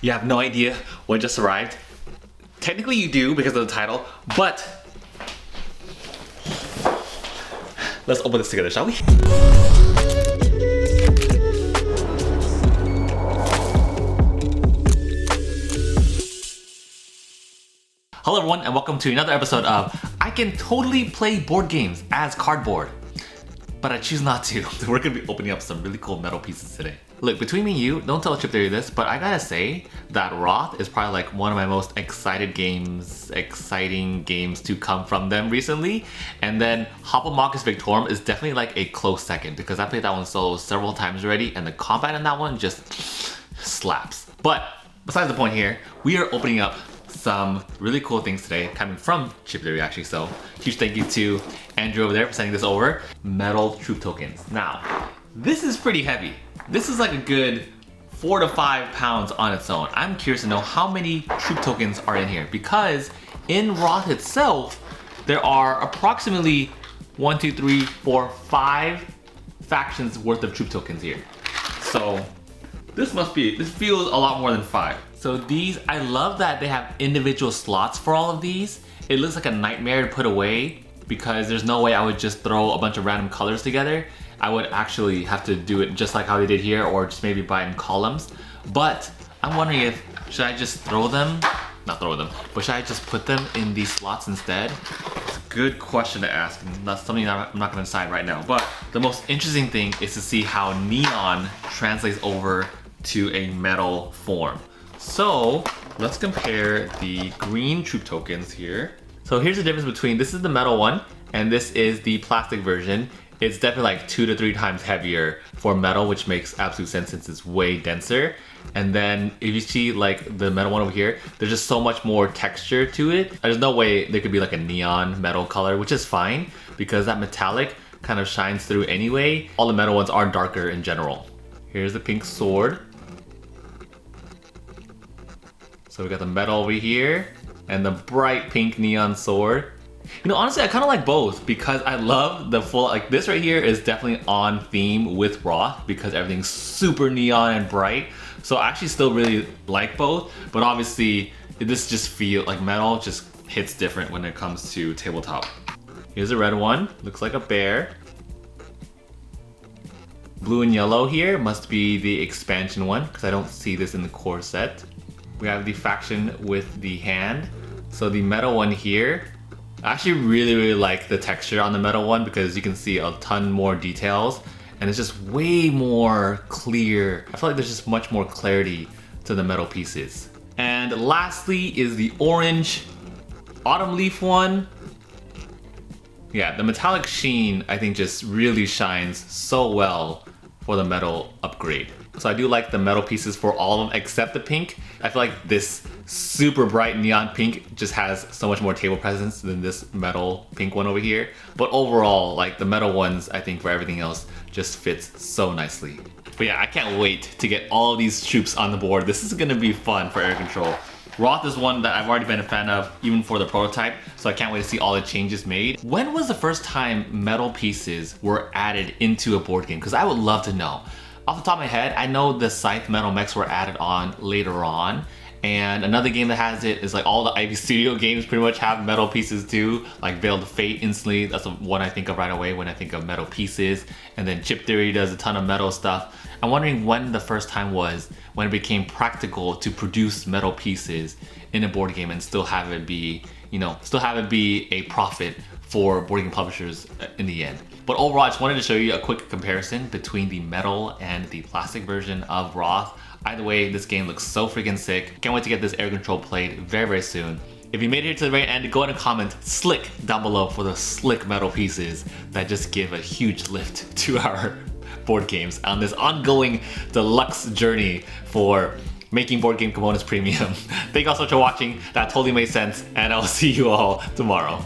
You have no idea what just arrived? Technically you do because of the title, but let's open this together, shall we? Hello everyone and welcome to another episode of I Can Totally Play Board Games as Cardboard, but I choose not to. We're going to be opening up some really cool metal pieces today. Look, between me and you, don't tell Chip Theory this, but I gotta say that Wroth is probably like one of my most exciting games to come from them recently. And then Hoplomachus Victorum is definitely like a close second because I played that one solo several times already and the combat in that one just slaps. But besides the point here, we are opening up some really cool things today coming from Chip Theory actually, so huge thank you to Andrew over there for sending this over. Metal troop tokens. Now, this is pretty heavy. This is like a good 4 to 5 pounds on its own. I'm curious to know how many troop tokens are in here because in Wroth itself, there are approximately 1, 2, 3, 4, 5 factions worth of troop tokens here. So this feels a lot more than 5. So these, I love that they have individual slots for all of these. It looks like a nightmare to put away because there's no way I would just throw a bunch of random colors together. I would actually have to do it just like how they did here or just maybe buy in columns. But I'm wondering if, should I just throw them? Not throw them, but should I just put them in these slots instead? It's a good question to ask and that's something I'm not gonna decide right now. But the most interesting thing is to see how neon translates over to a metal form. So let's compare the green troop tokens here. So here's the difference between, this is the metal one and this is the plastic version. It's definitely like 2 to 3 times heavier for metal, which makes absolute sense since it's way denser. And then if you see like the metal one over here, there's just so much more texture to it. There's no way there could be like a neon metal color, which is fine because that metallic kind of shines through anyway. All the metal ones are darker in general. Here's the pink sword. So we got the metal over here and the bright pink neon sword. You know, honestly, I kind of like both because I love the full, like this right here is definitely on theme with Wroth because everything's super neon and bright. So I actually still really like both, but obviously this just feels like metal just hits different when it comes to tabletop. Here's a red one, looks like a bear. Blue and yellow here must be the expansion one because I don't see this in the core set. We have the faction with the hand. So the metal one here, I actually really like the texture on the metal one because you can see a ton more details and it's just way more clear. I feel like there's just much more clarity to the metal pieces. And lastly is the orange autumn leaf one. Yeah, the metallic sheen I think just really shines so well for the metal upgrade. So I do like the metal pieces for all of them except the pink. I feel like this super bright neon pink just has so much more table presence than this metal pink one over here. But overall, like the metal ones, I think for everything else just fits so nicely. But yeah, I can't wait to get all of these troops on the board. This is gonna be fun for Air Control. Wroth is one that I've already been a fan of, even for the prototype, so I can't wait to see all the changes made. When was the first time metal pieces were added into a board game? Because I would love to know. Off the top of my head, I know the Scythe metal mechs were added on later on, and another game that has it is like all the Ivy Studio games pretty much have metal pieces too, like Veiled Fate instantly, that's the one I think of right away when I think of metal pieces, and then Chip Theory does a ton of metal stuff. I'm wondering when the first time was when it became practical to produce metal pieces in a board game and still have it be, you know, still have it be a profit for board game publishers in the end. But overall, I just wanted to show you a quick comparison between the metal and the plastic version of Wroth. Either way, this game looks so freaking sick. Can't wait to get this Air Control played very, very soon. If you made it here to the very end, go ahead and comment slick down below for the slick metal pieces that just give a huge lift to our board games on this ongoing deluxe journey for making board game components premium. Thank you all so much for watching. That totally made sense, and I'll see you all tomorrow.